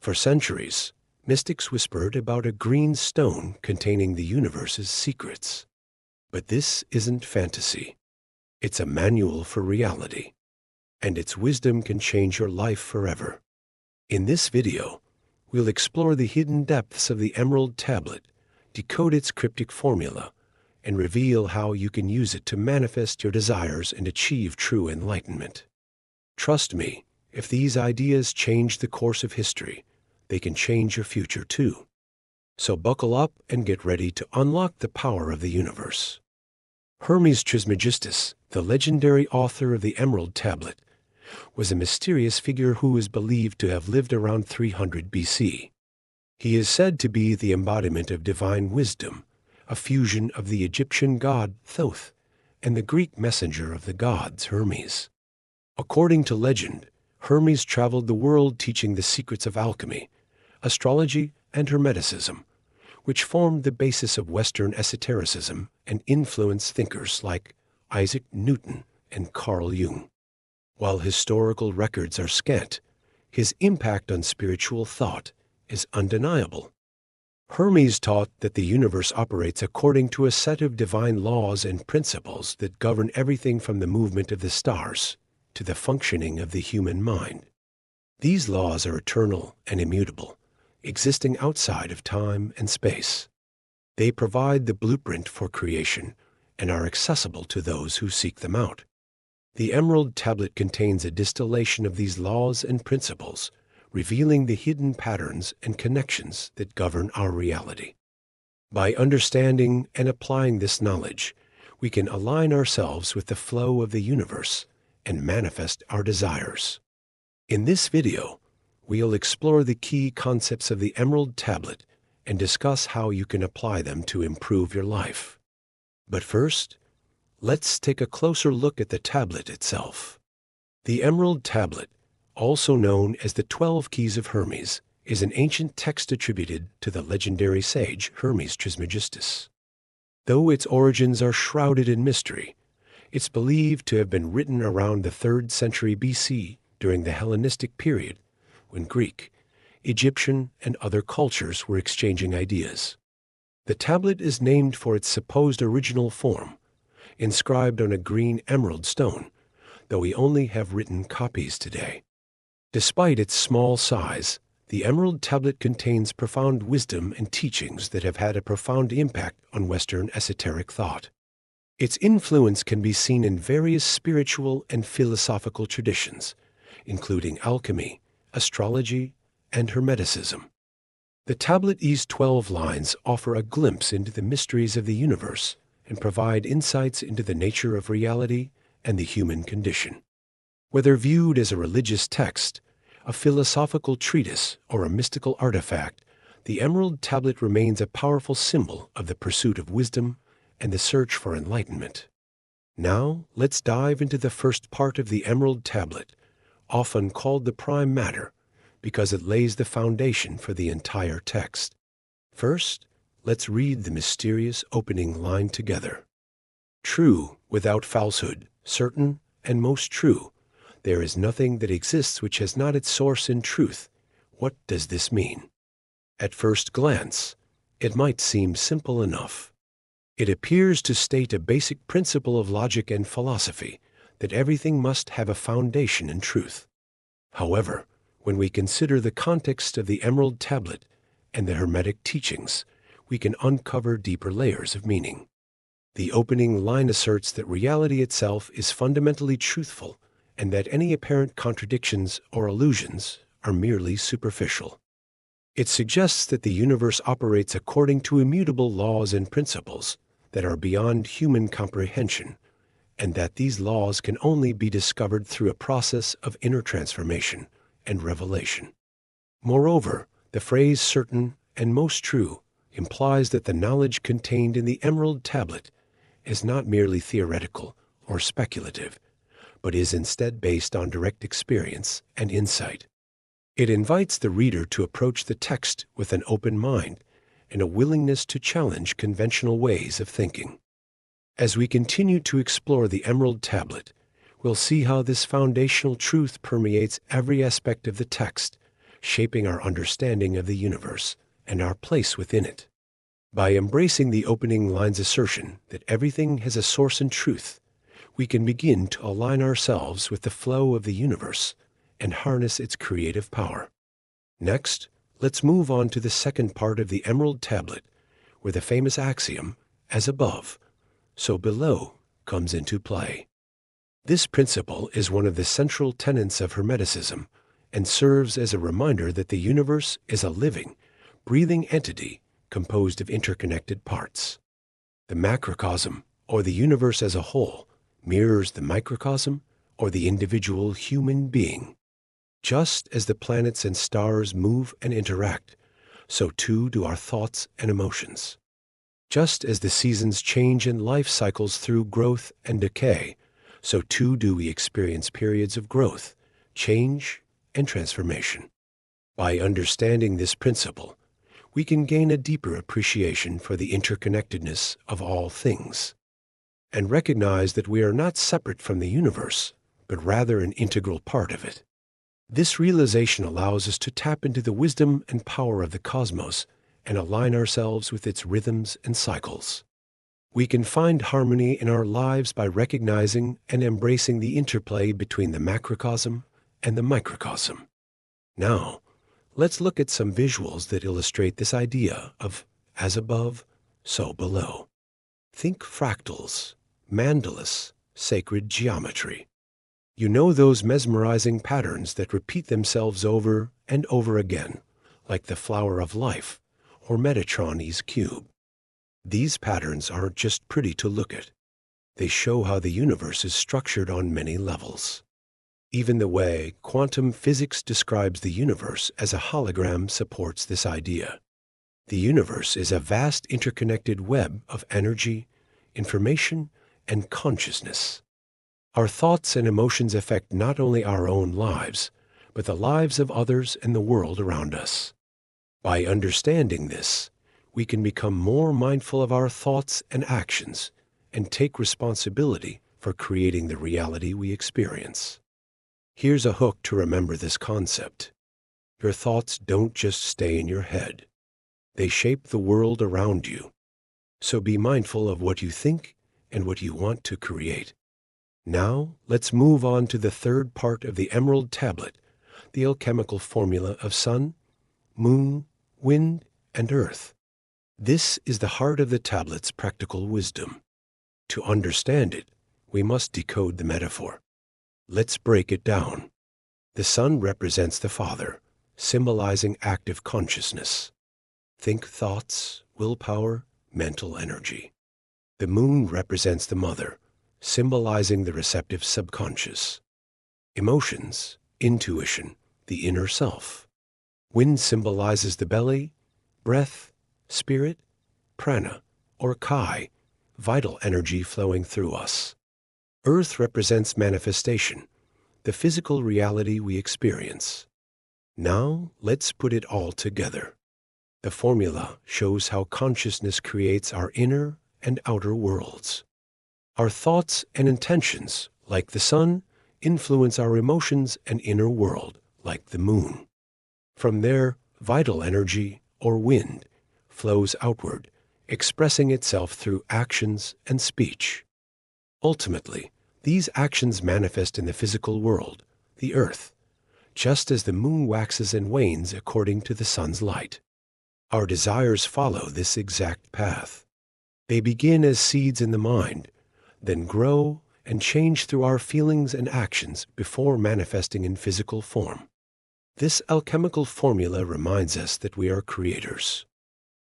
For centuries, mystics whispered about a green stone containing the universe's secrets. But this isn't fantasy. It's a manual for reality, and its wisdom can change your life forever. In this video, we'll explore the hidden depths of the Emerald Tablet, decode its cryptic formula, and reveal how you can use it to manifest your desires and achieve true enlightenment. Trust me, if these ideas change the course of history, they can change your future too. So buckle up and get ready to unlock the power of the universe. Hermes Trismegistus, the legendary author of the Emerald Tablet, was a mysterious figure who is believed to have lived around 300 BC. He is said to be the embodiment of divine wisdom, a fusion of the Egyptian god Thoth and the Greek messenger of the gods Hermes. According to legend, Hermes traveled the world teaching the secrets of alchemy, astrology, and Hermeticism, which formed the basis of Western esotericism and influenced thinkers like Isaac Newton and Carl Jung. While historical records are scant, his impact on spiritual thought is undeniable. Hermes taught that the universe operates according to a set of divine laws and principles that govern everything from the movement of the stars to the functioning of the human mind. These laws are eternal and immutable, existing outside of time and space. They provide the blueprint for creation and are accessible to those who seek them out. The Emerald Tablet contains a distillation of these laws and principles, revealing the hidden patterns and connections that govern our reality. By understanding and applying this knowledge, we can align ourselves with the flow of the universe and manifest our desires. In this video, we'll explore the key concepts of the Emerald Tablet and discuss how you can apply them to improve your life. But first, let's take a closer look at the tablet itself. The Emerald Tablet, also known as the 12 Keys of Hermes, is an ancient text attributed to the legendary sage Hermes Trismegistus. Though its origins are shrouded in mystery, it's believed to have been written around the 3rd century BC during the Hellenistic period, when Greek, Egyptian, and other cultures were exchanging ideas. The tablet is named for its supposed original form, inscribed on a green emerald stone, though we only have written copies today. Despite its small size, the Emerald Tablet contains profound wisdom and teachings that have had a profound impact on Western esoteric thought. Its influence can be seen in various spiritual and philosophical traditions, including alchemy, astrology, and Hermeticism. The tablet's 12 lines offer a glimpse into the mysteries of the universe and provide insights into the nature of reality and the human condition. Whether viewed as a religious text, a philosophical treatise, or a mystical artifact, the Emerald Tablet remains a powerful symbol of the pursuit of wisdom and the search for enlightenment. Now, let's dive into the first part of the Emerald Tablet, often called the prime matter, because it lays the foundation for the entire text. First, let's read the mysterious opening line together. True, without falsehood, certain, and most true. There is nothing that exists which has not its source in truth. What does this mean? At first glance, it might seem simple enough. It appears to state a basic principle of logic and philosophy, that everything must have a foundation in truth. However, when we consider the context of the Emerald Tablet and the Hermetic teachings, we can uncover deeper layers of meaning. The opening line asserts that reality itself is fundamentally truthful and that any apparent contradictions or illusions are merely superficial. It suggests that the universe operates according to immutable laws and principles that are beyond human comprehension, and that these laws can only be discovered through a process of inner transformation and revelation. Moreover, the phrase certain and most true implies that the knowledge contained in the Emerald Tablet is not merely theoretical or speculative, but is instead based on direct experience and insight. It invites the reader to approach the text with an open mind and a willingness to challenge conventional ways of thinking. As we continue to explore the Emerald Tablet, we'll see how this foundational truth permeates every aspect of the text, shaping our understanding of the universe and our place within it. By embracing the opening line's assertion that everything has a source and truth, we can begin to align ourselves with the flow of the universe and harness its creative power. Next, let's move on to the second part of the Emerald Tablet, where the famous axiom, as above, so below, comes into play. This principle is one of the central tenets of Hermeticism and serves as a reminder that the universe is a living, breathing entity composed of interconnected parts. The macrocosm, or the universe as a whole, mirrors the microcosm, or the individual human being. Just as the planets and stars move and interact, so too do our thoughts and emotions. Just as the seasons change and life cycles through growth and decay, so too do we experience periods of growth, change, and transformation. By understanding this principle, we can gain a deeper appreciation for the interconnectedness of all things, and recognize that we are not separate from the universe, but rather an integral part of it. This realization allows us to tap into the wisdom and power of the cosmos and align ourselves with its rhythms and cycles. We can find harmony in our lives by recognizing and embracing the interplay between the macrocosm and the microcosm. Now, let's look at some visuals that illustrate this idea of as above, so below. Think fractals, mandalas, sacred geometry. You know those mesmerizing patterns that repeat themselves over and over again, like the flower of life or Metatron's cube. These patterns aren't just pretty to look at. They show how the universe is structured on many levels. Even the way quantum physics describes the universe as a hologram supports this idea. The universe is a vast interconnected web of energy, information, and consciousness. Our thoughts and emotions affect not only our own lives, but the lives of others and the world around us. By understanding this, we can become more mindful of our thoughts and actions and take responsibility for creating the reality we experience. Here's a hook to remember this concept. Your thoughts don't just stay in your head. They shape the world around you. So be mindful of what you think and what you want to create. Now, let's move on to the third part of the Emerald Tablet, the alchemical formula of sun, moon, wind, and earth. This is the heart of the tablet's practical wisdom. To understand it, we must decode the metaphor. Let's break it down. The sun represents the Father, symbolizing active consciousness. Think thoughts, willpower, mental energy. The moon represents the Mother, symbolizing the receptive subconscious. Emotions, intuition, the inner self. Wind symbolizes the belly, breath, spirit, prana, or kai, vital energy flowing through us. Earth represents manifestation, the physical reality we experience. Now, let's put it all together. The formula shows how consciousness creates our inner and outer worlds. Our thoughts and intentions, like the sun, influence our emotions and inner world, like the moon. From there, vital energy, or wind, flows outward, expressing itself through actions and speech. Ultimately, these actions manifest in the physical world, the earth, just as the moon waxes and wanes according to the sun's light. Our desires follow this exact path. They begin as seeds in the mind, then grow and change through our feelings and actions before manifesting in physical form. This alchemical formula reminds us that we are creators.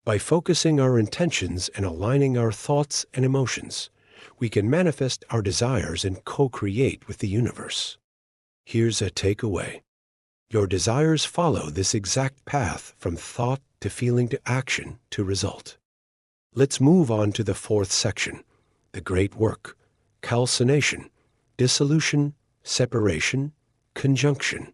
By focusing our intentions and aligning our thoughts and emotions, we can manifest our desires and co-create with the universe. Here's a takeaway. Your desires follow this exact path from thought to feeling to action to result. Let's move on to the fourth section, the great work, calcination, dissolution, separation, conjunction.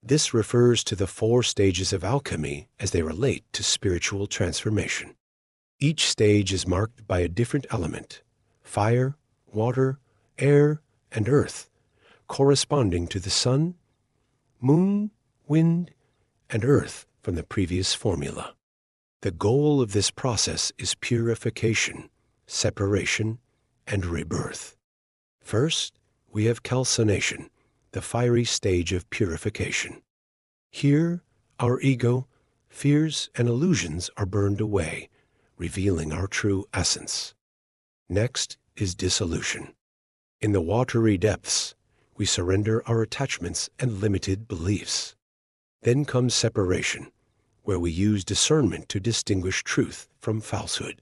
This refers to the 4 stages of alchemy as they relate to spiritual transformation. Each stage is marked by a different element, fire, water, air, and earth, corresponding to the sun, moon, wind, and earth from the previous formula. The goal of this process is purification, separation, and rebirth. First, we have calcination, the fiery stage of purification. Here, our ego, fears, and illusions are burned away, revealing our true essence. Next is dissolution. In the watery depths, we surrender our attachments and limited beliefs. Then comes separation, where we use discernment to distinguish truth from falsehood.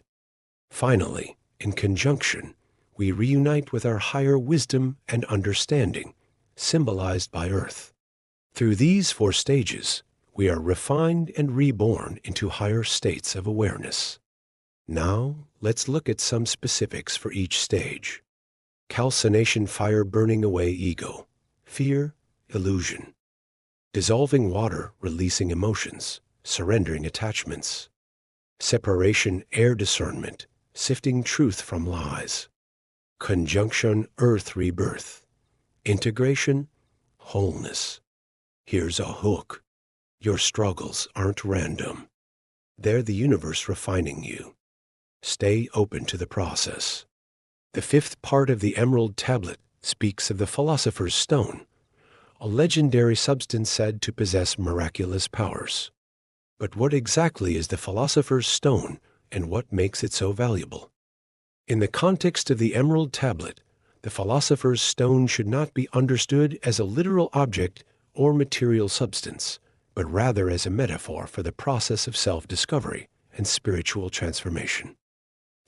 Finally, in conjunction, we reunite with our higher wisdom and understanding, symbolized by earth. Through these 4 stages, we are refined and reborn into higher states of awareness. Now, let's look at some specifics for each stage. Calcination, fire burning away ego, fear, illusion. Dissolving water, releasing emotions, surrendering attachments. Separation, air discernment, sifting truth from lies. Conjunction, earth rebirth. Integration, wholeness. Here's a hook. Your struggles aren't random. They're the universe refining you. Stay open to the process. The 5th part of the Emerald Tablet speaks of the Philosopher's Stone, a legendary substance said to possess miraculous powers. But what exactly is the Philosopher's Stone, and what makes it so valuable? In the context of the Emerald Tablet, the Philosopher's Stone should not be understood as a literal object or material substance, but rather as a metaphor for the process of self-discovery and spiritual transformation.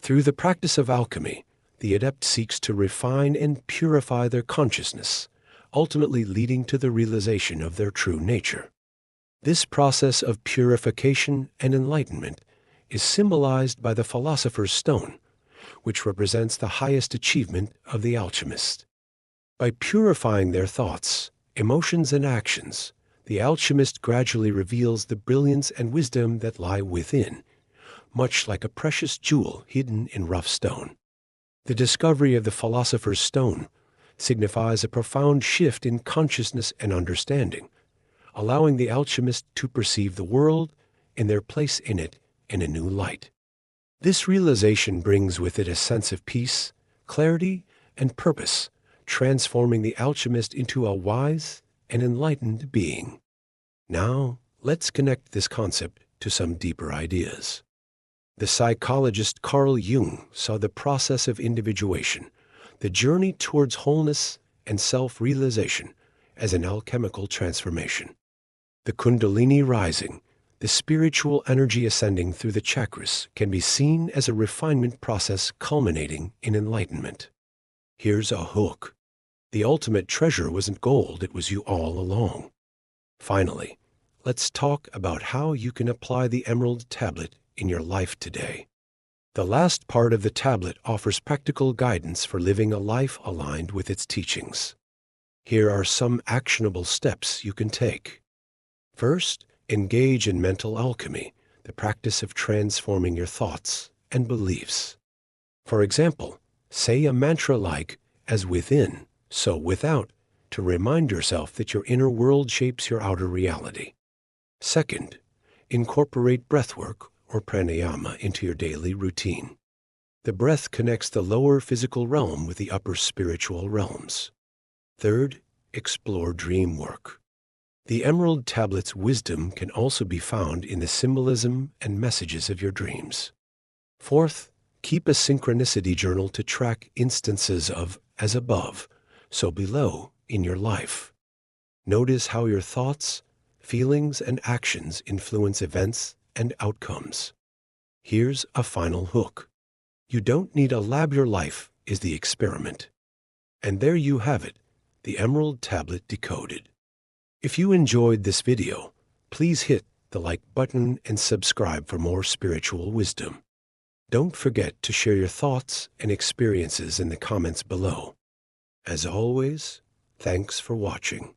Through the practice of alchemy, the adept seeks to refine and purify their consciousness, ultimately leading to the realization of their true nature. This process of purification and enlightenment is symbolized by the Philosopher's Stone, which represents the highest achievement of the alchemist. By purifying their thoughts, emotions, and actions, the alchemist gradually reveals the brilliance and wisdom that lie within, much like a precious jewel hidden in rough stone. The discovery of the Philosopher's Stone signifies a profound shift in consciousness and understanding, allowing the alchemist to perceive the world and their place in it in a new light. This realization brings with it a sense of peace, clarity, and purpose, transforming the alchemist into a wise and enlightened being. Now, let's connect this concept to some deeper ideas. The psychologist Carl Jung saw the process of individuation, the journey towards wholeness and self-realization, as an alchemical transformation. The Kundalini rising, the spiritual energy ascending through the chakras, can be seen as a refinement process culminating in enlightenment. Here's a hook. The ultimate treasure wasn't gold, it was you all along. Finally, let's talk about how you can apply the Emerald Tablet in your life today. The last part of the tablet offers practical guidance for living a life aligned with its teachings. Here are some actionable steps you can take. First, engage in mental alchemy, the practice of transforming your thoughts and beliefs. For example, say a mantra like, "As within, so without," to remind yourself that your inner world shapes your outer reality. Second, incorporate breathwork or pranayama into your daily routine. The breath connects the lower physical realm with the upper spiritual realms. Third, explore dream work. The Emerald Tablet's wisdom can also be found in the symbolism and messages of your dreams. Fourth, keep a synchronicity journal to track instances of as above, so below in your life. Notice how your thoughts, feelings, and actions influence events and outcomes. Here's a final hook. You don't need a lab, your life is the experiment. And there you have it, the Emerald Tablet Decoded. If you enjoyed this video, please hit the like button and subscribe for more spiritual wisdom. Don't forget to share your thoughts and experiences in the comments below. As always, thanks for watching.